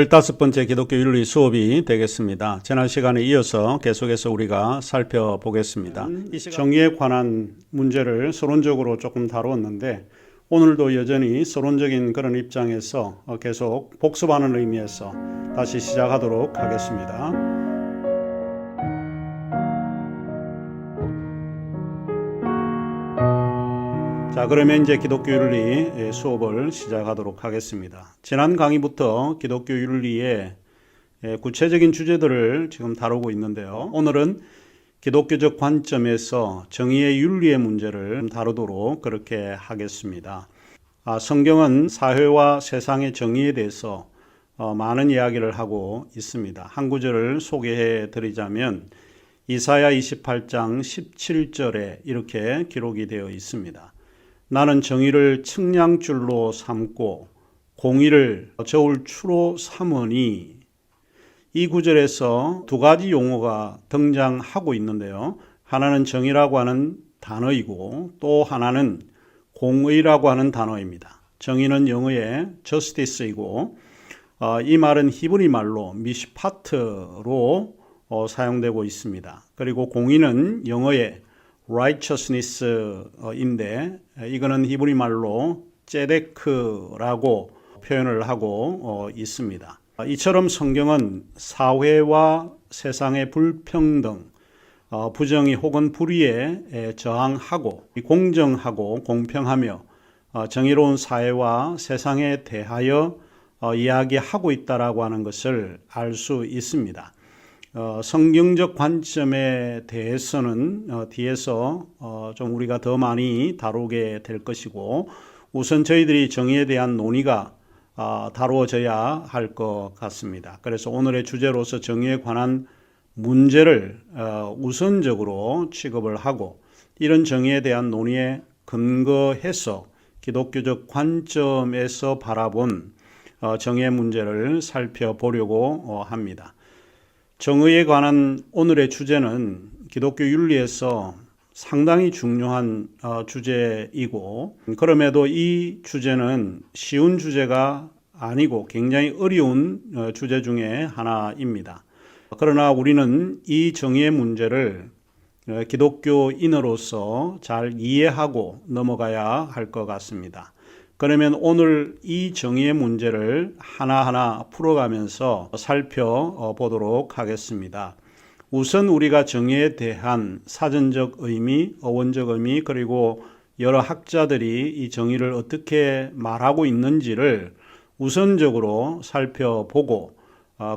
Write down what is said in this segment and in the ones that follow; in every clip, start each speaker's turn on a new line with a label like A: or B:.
A: 15번째 기독교 윤리 수업이 되겠습니다. 지난 시간에 이어서 계속해서 우리가 살펴보겠습니다. 정의에 관한 문제를 서론적으로 조금 다루었는데 오늘도 여전히 서론적인 그런 입장에서 계속 복습하는 의미에서 다시 시작하도록 하겠습니다. 자, 그러면 이제 기독교 윤리 수업을 시작하도록 하겠습니다. 지난 강의부터 기독교 윤리의 구체적인 주제들을 지금 다루고 있는데요. 오늘은 기독교적 관점에서 정의의 윤리의 문제를 다루도록 그렇게 하겠습니다. 성경은 사회와 세상의 정의에 대해서 많은 이야기를 하고 있습니다. 한 구절을 소개해 드리자면 이사야 28장 17절에 이렇게 기록이 되어 있습니다. 나는 정의를 측량줄로 삼고 공의를 저울추로 삼으니. 이 구절에서 두 가지 용어가 등장하고 있는데요. 하나는 정의라고 하는 단어이고 또 하나는 공의라고 하는 단어입니다. 정의는 영어의 justice이고 이 말은 히브리 말로 미시파트로 사용되고 있습니다. 그리고 공의는 영어의 righteousness인데 이거는 히브리 말로 제데크라고 표현을 하고 있습니다. 이처럼 성경은 사회와 세상의 불평등, 부정의 혹은 불의에 저항하고 공정하고 공평하며 정의로운 사회와 세상에 대하여 이야기하고 있다라고 하는 것을 알 수 있습니다. 성경적 관점에 대해서는 뒤에서 좀 우리가 더 많이 다루게 될 것이고 우선 저희들이 정의에 대한 논의가 다루어져야 할 것 같습니다. 그래서 오늘의 주제로서 정의에 관한 문제를 우선적으로 취급을 하고 이런 정의에 대한 논의에 근거해서 기독교적 관점에서 바라본 정의의 문제를 살펴보려고 합니다. 정의에 관한 오늘의 주제는 기독교 윤리에서 상당히 중요한 주제이고 그럼에도 이 주제는 쉬운 주제가 아니고 굉장히 어려운 주제 중에 하나입니다. 그러나 우리는 이 정의의 문제를 기독교인으로서 잘 이해하고 넘어가야 할 것 같습니다. 그러면 오늘 이 정의의 문제를 하나하나 풀어가면서 살펴보도록 하겠습니다. 우선 우리가 정의에 대한 사전적 의미, 어원적 의미, 그리고 여러 학자들이 이 정의를 어떻게 말하고 있는지를 우선적으로 살펴보고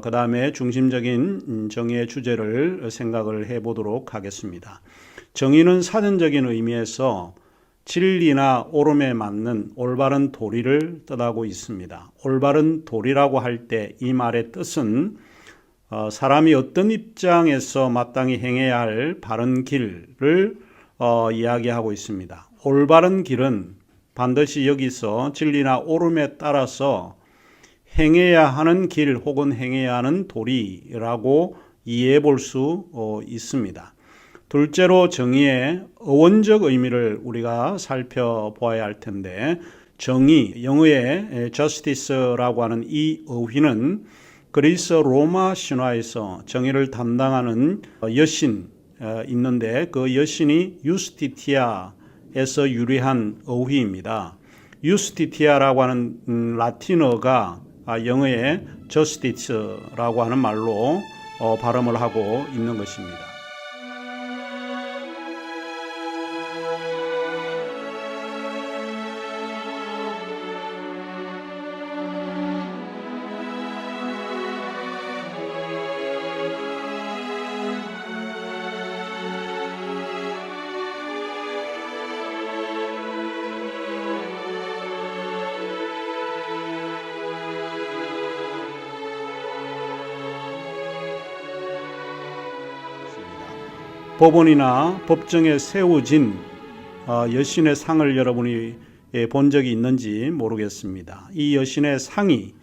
A: 그 다음에 중심적인 정의의 주제를 생각을 해보도록 하겠습니다. 정의는 사전적인 의미에서 진리나 옳음에 맞는 올바른 도리를 뜻하고 있습니다. 올바른 도리라고 할 때 이 말의 뜻은 사람이 어떤 입장에서 마땅히 행해야 할 바른 길을 이야기하고 있습니다. 올바른 길은 반드시 여기서 진리나 옳음에 따라서 행해야 하는 길 혹은 행해야 하는 도리라고 이해해 볼 수 있습니다. 둘째로 정의의 어원적 의미를 우리가 살펴보아야 할 텐데 정의, 영어의 justice라고 하는 이 어휘는 그리스 로마 신화에서 정의를 담당하는 여신 있는데 그 여신이 유스티티아에서 유래한 어휘입니다. 유스티티아라고 하는 라틴어가 영어의 justice라고 하는 말로 발음을 하고 있는 것입니다. 법원이나 법정에 세워진 여신의 상을 여러분이 본 적이 있는지 모르겠습니다. 이 여신의 상이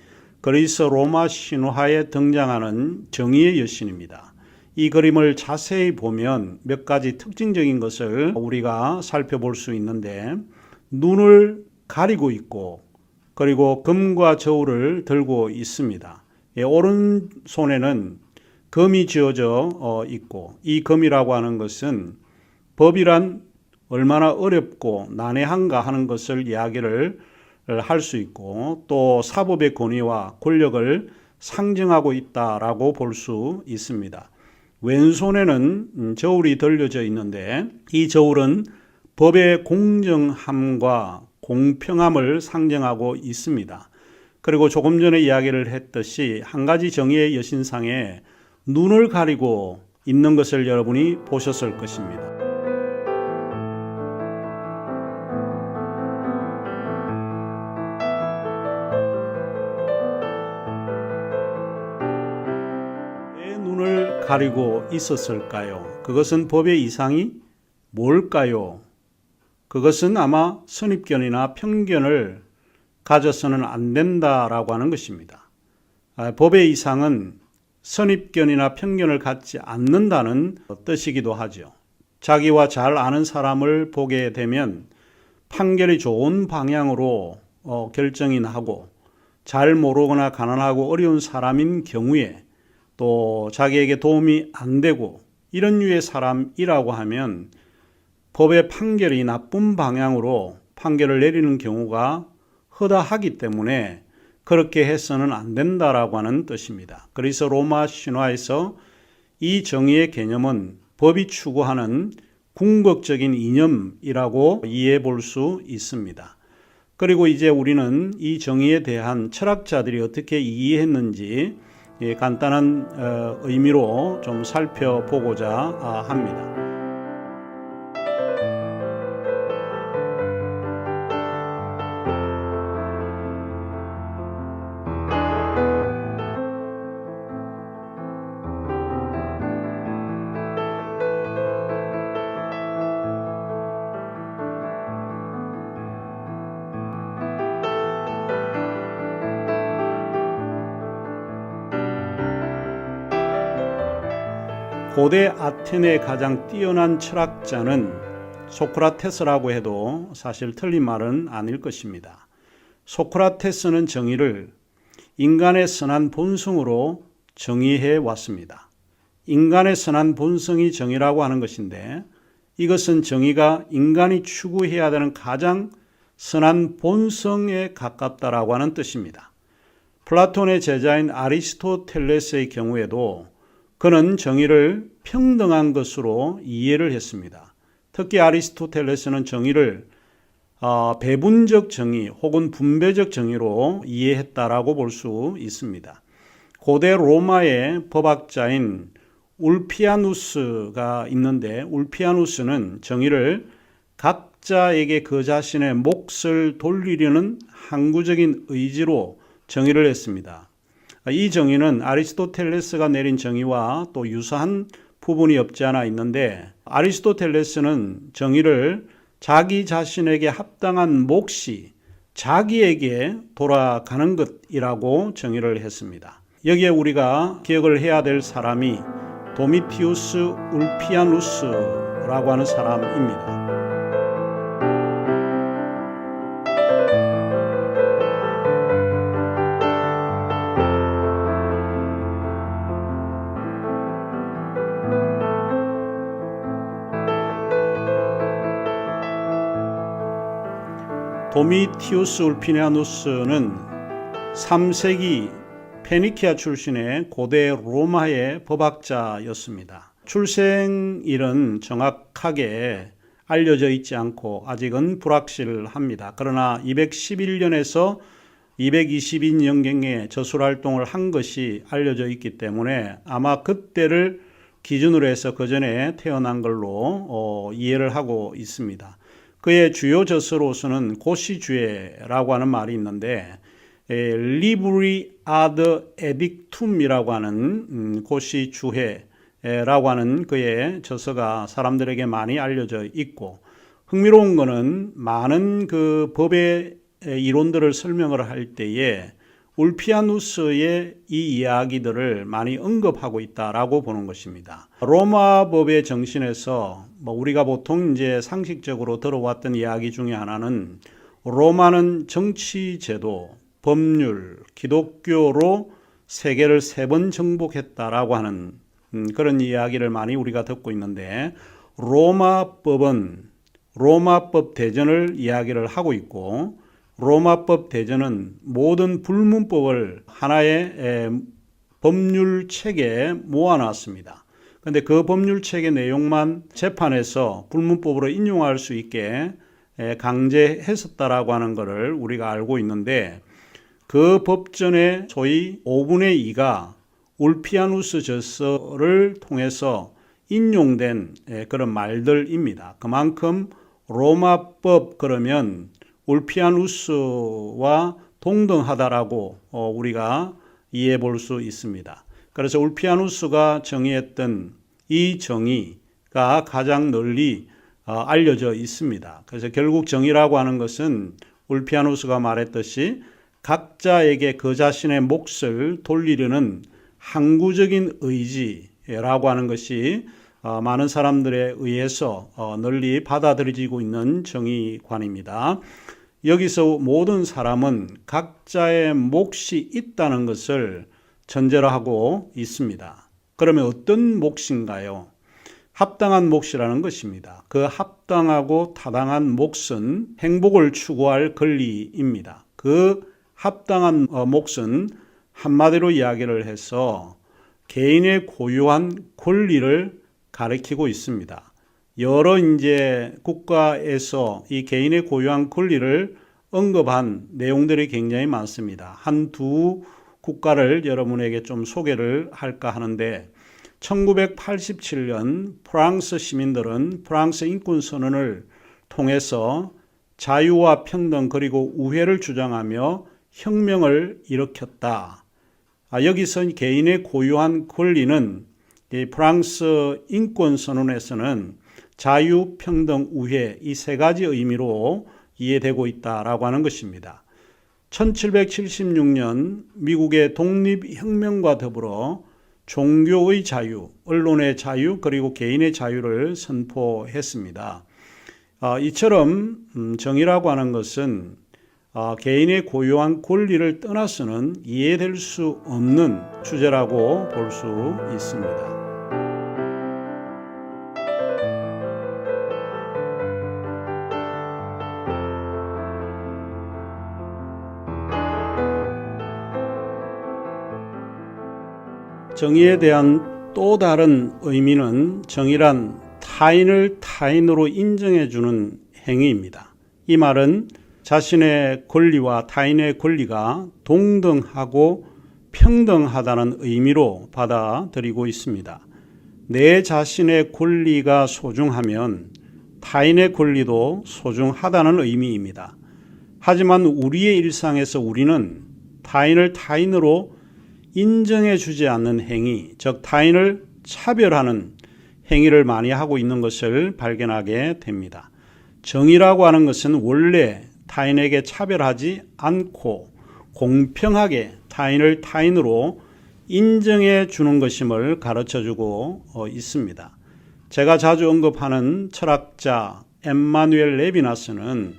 A: 그리스 로마 신화에 등장하는 정의의 여신입니다. 이 그림을 자세히 보면 몇 가지 특징적인 것을 우리가 살펴볼 수 있는데 눈을 가리고 있고 그리고 금과 저울을 들고 있습니다. 오른손에는 검이 쥐어져 있고, 이 검이라고 하는 것은 법이란 얼마나 어렵고 난해한가 하는 것을 이야기를 할 수 있고, 또 사법의 권위와 권력을 상징하고 있다라고 볼 수 있습니다. 왼손에는 저울이 들려져 있는데, 이 저울은 법의 공정함과 공평함을 상징하고 있습니다. 그리고 조금 전에 이야기를 했듯이 한 가지 정의의 여신상에 눈을 가리고 있는 것을 여러분이 보셨을 것입니다. 왜 눈을 가리고 있었을까요? 그것은 법의 이상이 뭘까요? 그것은 아마 선입견이나 편견을 가져서는 안 된다라고 하는 것입니다. 법의 이상은 선입견이나 편견을 갖지 않는다는 뜻이기도 하죠. 자기와 잘 아는 사람을 보게 되면 판결이 좋은 방향으로 결정이 나고, 잘 모르거나 가난하고 어려운 사람인 경우에 또 자기에게 도움이 안 되고 이런 류의 사람이라고 하면 법의 판결이 나쁜 방향으로 판결을 내리는 경우가 허다하기 때문에 그렇게 해서는 안 된다라고 하는 뜻입니다. 그래서 로마 신화에서 이 정의의 개념은 법이 추구하는 궁극적인 이념이라고 이해해 볼 수 있습니다. 그리고 이제 우리는 이 정의에 대한 철학자들이 어떻게 이해했는지 간단한 의미로 좀 살펴보고자 합니다. 고대 아테네의 가장 뛰어난 철학자는 소크라테스라고 해도 사실 틀린 말은 아닐 것입니다. 소크라테스는 정의를 인간의 선한 본성으로 정의해 왔습니다. 인간의 선한 본성이 정의라고 하는 것인데, 이것은 정의가 인간이 추구해야 되는 가장 선한 본성에 가깝다라고 하는 뜻입니다. 플라톤의 제자인 아리스토텔레스의 경우에도 그는 정의를 평등한 것으로 이해를 했습니다. 특히 아리스토텔레스는 정의를 배분적 정의 혹은 분배적 정의로 이해했다라고 볼 수 있습니다. 고대 로마의 법학자인 울피아누스가 있는데, 울피아누스는 정의를 각자에게 그 자신의 몫을 돌리려는 항구적인 의지로 정의를 했습니다. 이 정의는 아리스토텔레스가 내린 정의와 또 유사한 부분이 없지 않아 있는데, 아리스토텔레스는 정의를 자기 자신에게 합당한 몫이 자기에게 돌아가는 것이라고 정의를 했습니다. 여기에 우리가 기억을 해야 될 사람이 도미티우스 울피아누스라고 하는 사람입니다. 도미티우스 울피아누스는 3세기 페니키아 출신의 고대 로마의 법학자였습니다. 출생일은 정확하게 알려져 있지 않고 아직은 불확실합니다. 그러나 211년에서 222년경에 저술활동을 한 것이 알려져 있기 때문에 아마 그때를 기준으로 해서 그 전에 태어난 걸로 이해를 하고 있습니다. 그의 주요 저서로서는 고시주에라고 하는 말이 있는데, 리브리 아드 에딕툼이라고 하는 고시주해라고 하는 그의 저서가 사람들에게 많이 알려져 있고, 흥미로운 것은 많은 그 법의 이론들을 설명을 할 때에 울피아누스의 이 이야기들을 많이 언급하고 있다라고 보는 것입니다. 로마 법의 정신에서 우리가 보통 이제 상식적으로 들어왔던 이야기 중에 하나는, 로마는 정치 제도, 법률, 기독교로 세계를 3번 정복했다라고 하는 그런 이야기를 많이 우리가 듣고 있는데, 로마법은 로마법 대전을 이야기를 하고 있고, 로마법 대전은 모든 불문법을 하나의 법률 책에 모아놨습니다. 그런데 그 법률 책의 내용만 재판에서 불문법으로 인용할 수 있게 강제했었다라고 하는 것을 우리가 알고 있는데, 그 법전의 소위 5분의 2가 울피아누스 저서를 통해서 인용된 그런 말들입니다. 그만큼 로마법 그러면 울피아누스와 동등하다라고 우리가 이해해 볼 수 있습니다. 그래서 울피아누스가 정의했던 이 정의가 가장 널리 알려져 있습니다. 그래서 결국 정의라고 하는 것은 울피아누스가 말했듯이 각자에게 그 자신의 몫을 돌리려는 항구적인 의지라고 하는 것이 많은 사람들에 의해서 널리 받아들여지고 있는 정의관입니다. 여기서 모든 사람은 각자의 몫이 있다는 것을 전제로 하고 있습니다. 그러면 어떤 몫인가요? 합당한 몫이라는 것입니다. 그 합당하고 타당한 몫은 행복을 추구할 권리입니다. 그 합당한 몫은 한마디로 이야기를 해서 개인의 고유한 권리를 가리키고 있습니다. 여러 이제 국가에서 이 개인의 고유한 권리를 언급한 내용들이 굉장히 많습니다. 한두 국가를 여러분에게 좀 소개를 할까 하는데, 1987년 프랑스 시민들은 프랑스 인권선언을 통해서 자유와 평등 그리고 우회를 주장하며 혁명을 일으켰다. 여기서 개인의 고유한 권리는 이 프랑스 인권선언에서는 자유, 평등, 우회 이 3가지 의미로 이해되고 있다라고 하는 것입니다. 1776년 미국의 독립혁명과 더불어 종교의 자유, 언론의 자유, 그리고 개인의 자유를 선포했습니다. 이처럼 정의라고 하는 것은 개인의 고유한 권리를 떠나서는 이해될 수 없는 주제라고 볼 수 있습니다. 정의에 대한 또 다른 의미는 정의란 타인을 타인으로 인정해주는 행위입니다. 이 말은 자신의 권리와 타인의 권리가 동등하고 평등하다는 의미로 받아들이고 있습니다. 내 자신의 권리가 소중하면 타인의 권리도 소중하다는 의미입니다. 하지만 우리의 일상에서 우리는 타인을 타인으로 인정해 주지 않는 행위, 즉 타인을 차별하는 행위를 많이 하고 있는 것을 발견하게 됩니다. 정의라고 하는 것은 원래 타인에게 차별하지 않고 공평하게 타인을 타인으로 인정해 주는 것임을 가르쳐 주고 있습니다. 제가 자주 언급하는 철학자 엠마누엘 레비나스는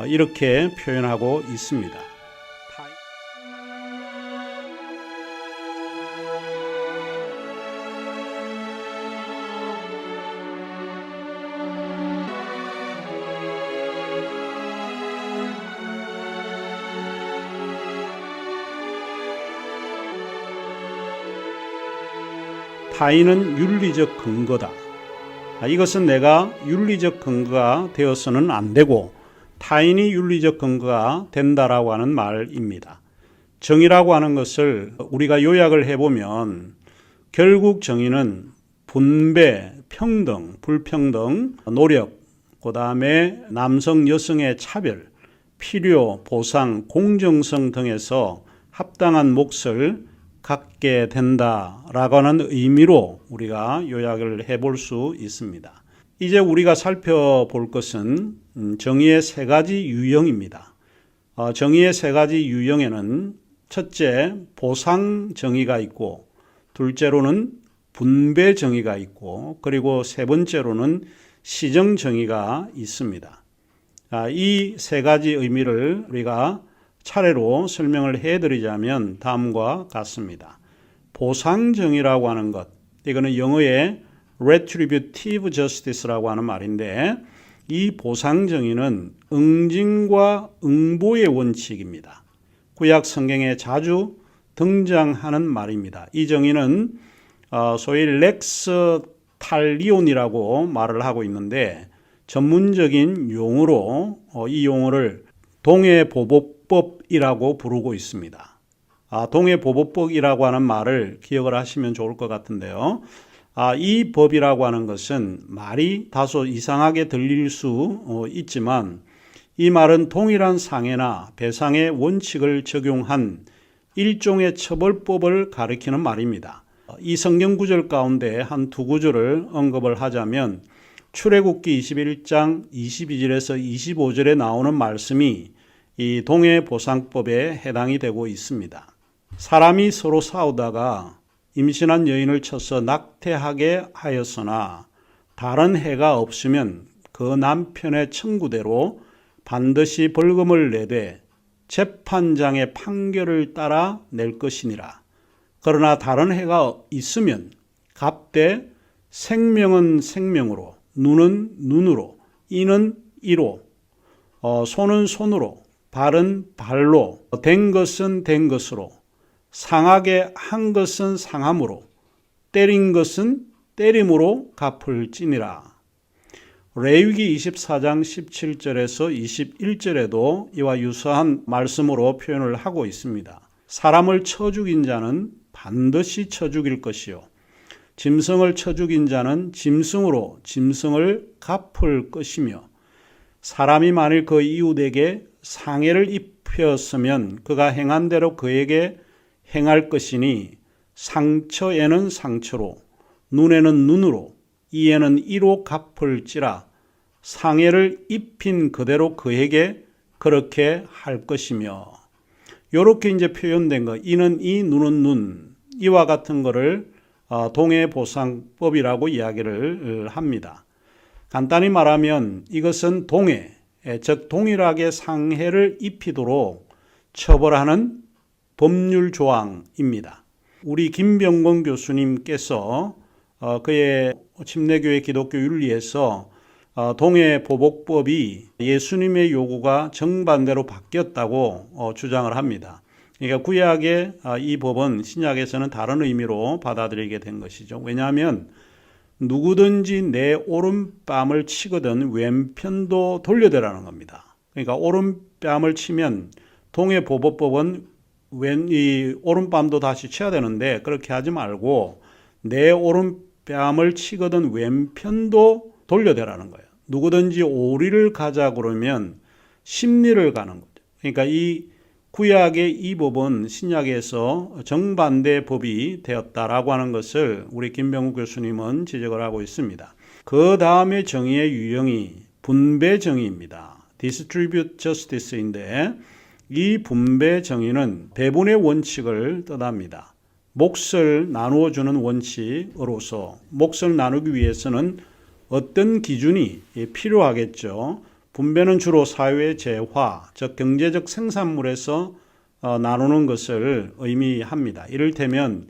A: 이렇게 표현하고 있습니다. 타인은 윤리적 근거다. 이것은 내가 윤리적 근거가 되어서는 안 되고 타인이 윤리적 근거가 된다라고 하는 말입니다. 정의라고 하는 것을 우리가 요약을 해보면 결국 정의는 분배, 평등, 불평등, 노력, 그 다음에 남성, 여성의 차별, 필요, 보상, 공정성 등에서 합당한 몫을 갖게 된다라고 하는 의미로 우리가 요약을 해볼 수 있습니다. 이제 우리가 살펴볼 것은 정의의 3가지 유형입니다. 정의의 3가지 유형에는 첫째, 보상 정의가 있고, 둘째로는 분배 정의가 있고, 그리고 3번째로는 시정 정의가 있습니다. 이 3가지 의미를 우리가 차례로 설명을 해드리자면 다음과 같습니다. 보상정의라고 하는 것, 이거는 영어의 retributive justice라고 하는 말인데, 이 보상정의는 응징과 응보의 원칙입니다. 구약 성경에 자주 등장하는 말입니다. 이 정의는 소위 렉스 탈리온이라고 말을 하고 있는데, 전문적인 용어로 이 용어를 동해보복법이라고 부르고 있습니다. 동해보복법이라고 하는 말을 기억을 하시면 좋을 것 같은데요. 이 법이라고 하는 것은 말이 다소 이상하게 들릴 수 있지만, 이 말은 동일한 상해나 배상의 원칙을 적용한 일종의 처벌법을 가리키는 말입니다. 이 성경 구절 가운데 한 두 구절을 언급을 하자면, 출애굽기 21장 22절에서 25절에 나오는 말씀이 이 동해보상법에 해당이 되고 있습니다. 사람이 서로 싸우다가 임신한 여인을 쳐서 낙태하게 하였으나 다른 해가 없으면 그 남편의 청구대로 반드시 벌금을 내되 재판장의 판결을 따라 낼 것이니라. 그러나 다른 해가 있으면 값되 생명은 생명으로, 눈은 눈으로, 이는 이로, 손은 손으로, 발은 발로, 된 것은 된 것으로, 상하게 한 것은 상함으로, 때린 것은 때림으로 갚을지니라. 레위기 24장 17절에서 21절에도 이와 유사한 말씀으로 표현을 하고 있습니다. 사람을 쳐 죽인 자는 반드시 쳐 죽일 것이요, 짐승을 쳐 죽인 자는 짐승으로 짐승을 갚을 것이며, 사람이 만일 그 이웃에게 상해를 입혔으면 그가 행한 대로 그에게 행할 것이니, 상처에는 상처로, 눈에는 눈으로, 이에는 이로 갚을지라. 상해를 입힌 그대로 그에게 그렇게 할 것이며. 이렇게 이제 표현된 거, 이는 이, 눈은 눈, 이와 같은 거를 동해보상법이라고 이야기를 합니다. 간단히 말하면 이것은 동해, 즉 동일하게 상해를 입히도록 처벌하는 법률 조항입니다. 우리 김병건 교수님께서 그의 침례교회 기독교 윤리에서 동해보복법이 예수님의 요구가 정반대로 바뀌었다고 주장을 합니다. 그러니까 구약의 이 법은 신약에서는 다른 의미로 받아들이게 된 것이죠. 왜냐하면 누구든지 내 오른뺨을 치거든 왼편도 돌려대라는 겁니다. 그러니까 오른뺨을 치면 동해보복법은 이 오른뺨도 다시 쳐야 되는데, 그렇게 하지 말고 내 오른뺨을 치거든 왼편도 돌려대라는 거예요. 누구든지 오리를 가자 그러면 십리를 가는 거죠. 그러니까 이 구약의 이 법은 신약에서 정반대 법이 되었다라고 하는 것을 우리 김병우 교수님은 지적을 하고 있습니다. 그 다음에 정의의 유형이 분배 정의입니다. Distribute Justice인데, 이 분배 정의는 배분의 원칙을 뜻합니다. 몫을 나누어 주는 원칙으로서 몫을 나누기 위해서는 어떤 기준이 필요하겠죠. 분배는 주로 사회 재화, 즉 경제적 생산물에서 나누는 것을 의미합니다. 이를테면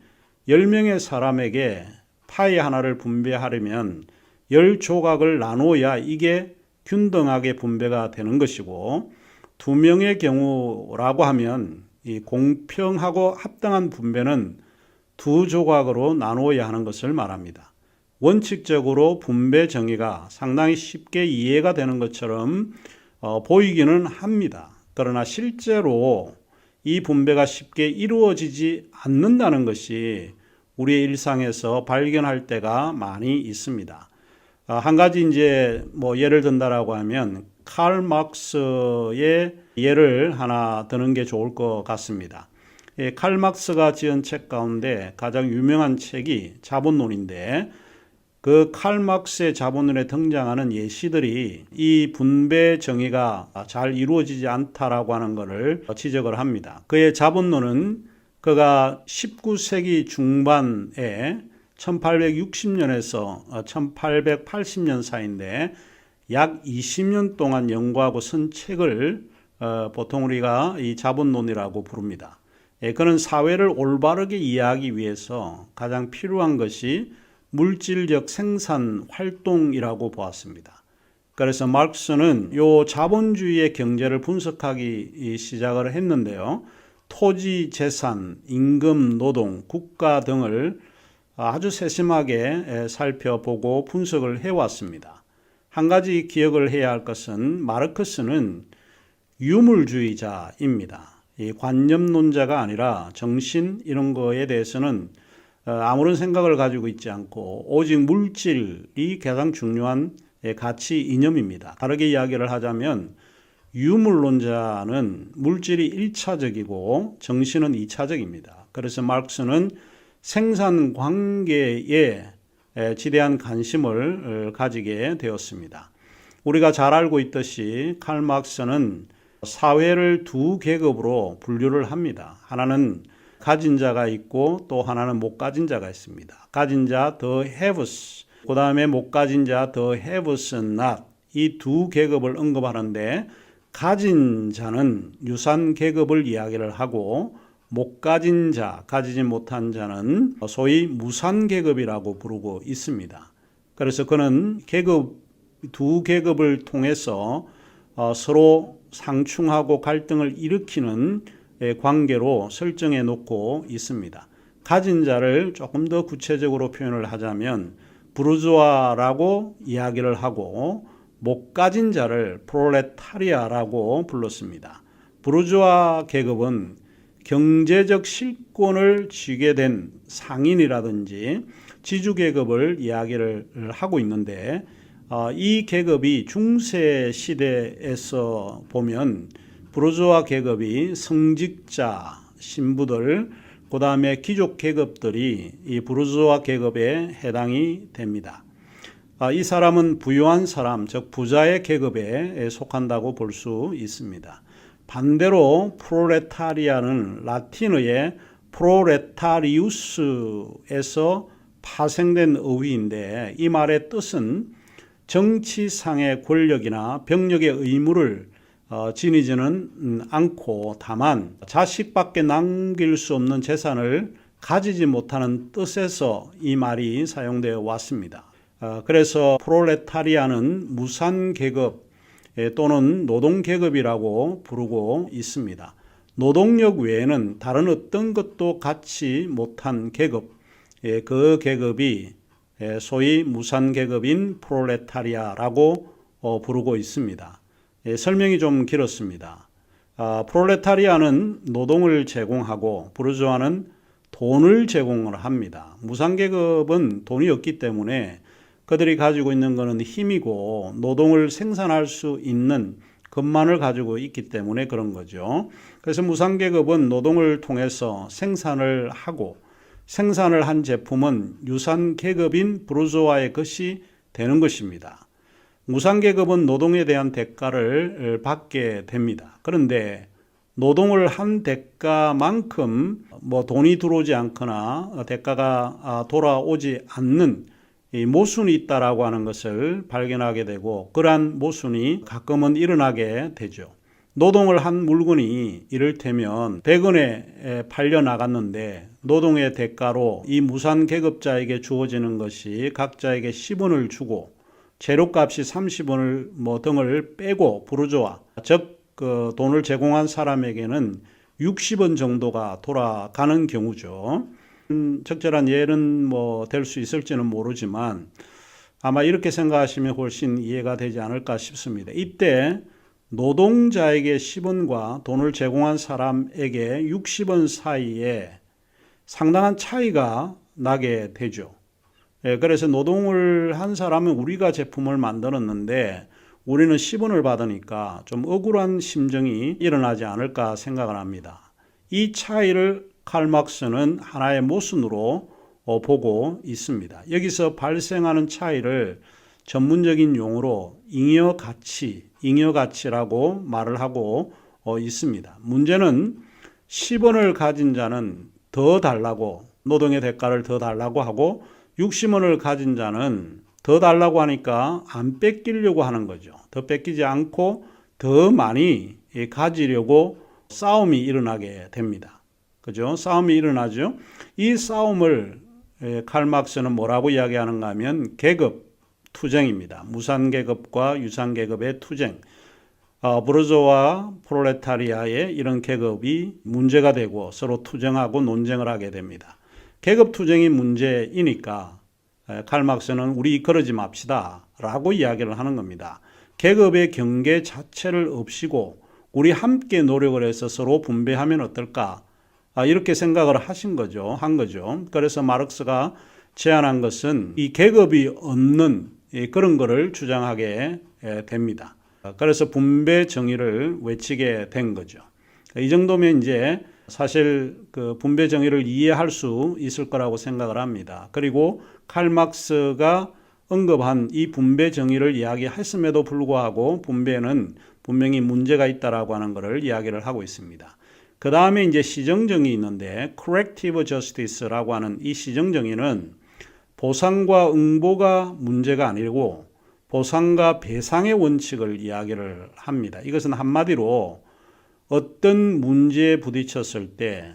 A: 10명의 사람에게 파이 하나를 분배하려면 10조각을 나누어야 이게 균등하게 분배가 되는 것이고, 2명의 경우라고 하면 이 공평하고 합당한 분배는 2조각으로 나누어야 하는 것을 말합니다. 원칙적으로 분배 정의가 상당히 쉽게 이해가 되는 것처럼 보이기는 합니다. 그러나 실제로 이 분배가 쉽게 이루어지지 않는다는 것이 우리의 일상에서 발견할 때가 많이 있습니다. 한 가지 이제 예를 든다라고 하면 칼 막스의 예를 하나 드는 게 좋을 것 같습니다. 칼 막스가 지은 책 가운데 가장 유명한 책이 자본론인데, 그 칼 막스의 자본론에 등장하는 예시들이 이 분배 정의가 잘 이루어지지 않다라고 하는 것을 지적을 합니다. 그의 자본론은 그가 19세기 중반에 1860년에서 1880년 사이인데 약 20년 동안 연구하고 쓴 책을 보통 우리가 이 자본론이라고 부릅니다. 그는 사회를 올바르게 이해하기 위해서 가장 필요한 것이 물질적 생산 활동이라고 보았습니다. 그래서 마르크스는 요 자본주의의 경제를 분석하기 시작을 했는데요. 토지, 재산, 임금, 노동, 국가 등을 아주 세심하게 살펴보고 분석을 해왔습니다. 한 가지 기억을 해야 할 것은 마르크스는 유물주의자입니다. 이 관념론자가 아니라 정신 이런 거에 대해서는 아무런 생각을 가지고 있지 않고 오직 물질이 가장 중요한 가치 이념입니다. 다르게 이야기를 하자면 유물론자는 물질이 1차적이고 정신은 2차적입니다. 그래서 마르크스는 생산 관계에 지대한 관심을 가지게 되었습니다. 우리가 잘 알고 있듯이 칼 마르크스는 사회를 두 계급으로 분류를 합니다. 하나는 가진 자가 있고 또 하나는 못 가진 자가 있습니다. 가진 자 the haves, 그 다음에 못 가진 자 the haves not, 이 두 계급을 언급하는데 가진 자는 유산 계급을 이야기를 하고 못 가진 자, 가지지 못한 자는 소위 무산 계급이라고 부르고 있습니다. 그래서 그는 두 계급을 통해서 서로 상충하고 갈등을 일으키는 관계로 설정해 놓고 있습니다. 가진 자를 조금 더 구체적으로 표현을 하자면 부르주아라고 이야기를 하고 못 가진 자를 프롤레타리아라고 불렀습니다. 부르주아 계급은 경제적 실권을 쥐게 된 상인이라든지 지주계급을 이야기를 하고 있는데 이 계급이 중세 시대에서 보면 부르주아 계급이 성직자, 신부들, 그 다음에 귀족 계급들이 이 부르주아 계급에 해당이 됩니다. 이 사람은 부유한 사람, 즉 부자의 계급에 속한다고 볼 수 있습니다. 반대로 프롤레타리아는 라틴어의 프롤레타리우스에서 파생된 어휘인데 이 말의 뜻은 정치상의 권력이나 병력의 의무를 지니지는 않고 다만 자식밖에 남길 수 없는 재산을 가지지 못하는 뜻에서 이 말이 사용되어 왔습니다. 그래서 프롤레타리아는 무산계급 또는 노동계급이라고 부르고 있습니다. 노동력 외에는 다른 어떤 것도 갖지 못한 계급, 그 계급이 소위 무산계급인 프롤레타리아라고 부르고 있습니다. 설명이 좀 길었습니다. 프롤레타리아는 노동을 제공하고 부르주아는 돈을 제공을 합니다. 무산계급은 돈이 없기 때문에 그들이 가지고 있는 것은 힘이고 노동을 생산할 수 있는 것만을 가지고 있기 때문에 그런 거죠. 그래서 무산계급은 노동을 통해서 생산을 하고 생산을 한 제품은 유산계급인 부르주아의 것이 되는 것입니다. 무산계급은 노동에 대한 대가를 받게 됩니다. 그런데 노동을 한 대가만큼 돈이 들어오지 않거나 대가가 돌아오지 않는 이 모순이 있다라고 하는 것을 발견하게 되고 그러한 모순이 가끔은 일어나게 되죠. 노동을 한 물건이 이를테면 100원에 팔려 나갔는데 노동의 대가로 이 무산계급자에게 주어지는 것이 각자에게 10원을 주고 재료값이 30원을 등을 빼고 부르주아, 즉 그 돈을 제공한 사람에게는 60원 정도가 돌아가는 경우죠. 적절한 예는 될 수 있을지는 모르지만 아마 이렇게 생각하시면 훨씬 이해가 되지 않을까 싶습니다. 이때 노동자에게 10원과 돈을 제공한 사람에게 60원 사이에 상당한 차이가 나게 되죠. 그래서 노동을 한 사람은 우리가 제품을 만들었는데 우리는 10원을 받으니까 좀 억울한 심정이 일어나지 않을까 생각을 합니다. 이 차이를 칼 마르크스는 하나의 모순으로 보고 있습니다. 여기서 발생하는 차이를 전문적인 용어로 잉여가치라고 말을 하고 있습니다. 문제는 10원을 가진 자는 더 달라고, 노동의 대가를 더 달라고 하고 60원을 가진 자는 더 달라고 하니까 안 뺏기려고 하는 거죠. 더 뺏기지 않고 더 많이 가지려고 싸움이 일어나게 됩니다. 그죠? 싸움이 일어나죠. 이 싸움을 칼 막스는 뭐라고 이야기하는가 하면 계급 투쟁입니다. 무산계급과 유산계급의 투쟁. 부르조와 프롤레타리아의 이런 계급이 문제가 되고 서로 투쟁하고 논쟁을 하게 됩니다. 계급 투쟁이 문제이니까 칼 막스는 우리 그러지 맙시다 라고 이야기를 하는 겁니다. 계급의 경계 자체를 없이고 우리 함께 노력을 해서 서로 분배하면 어떨까? 이렇게 생각을 한 거죠. 그래서 마르크스가 제안한 것은 이 계급이 없는 그런 거를 주장하게 됩니다. 그래서 분배 정의를 외치게 된 거죠. 이 정도면 이제 사실 그 분배 정의를 이해할 수 있을 거라고 생각을 합니다. 그리고 칼 막스가 언급한 이 분배 정의를 이야기했음에도 불구하고 분배는 분명히 문제가 있다라고 하는 것을 이야기를 하고 있습니다. 그 다음에 이제 시정정의 있는데 corrective justice라고 하는 이 시정정의는 보상과 응보가 문제가 아니고 보상과 배상의 원칙을 이야기를 합니다. 이것은 한마디로 어떤 문제에 부딪혔을 때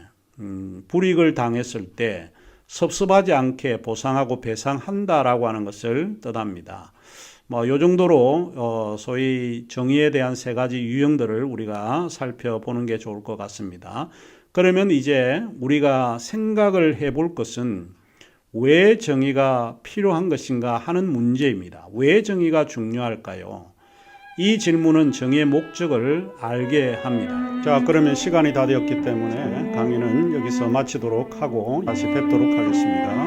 A: 불이익을 당했을 때 섭섭하지 않게 보상하고 배상한다라고 하는 것을 뜻합니다. 요 정도로 소위 정의에 대한 세 가지 유형들을 우리가 살펴보는 게 좋을 것 같습니다. 그러면 이제 우리가 생각을 해볼 것은 왜 정의가 필요한 것인가 하는 문제입니다. 왜 정의가 중요할까요? 이 질문은 정의의 목적을 알게 합니다. 자, 그러면 시간이 다 되었기 때문에 강의는 여기서 마치도록 하고 다시 뵙도록 하겠습니다.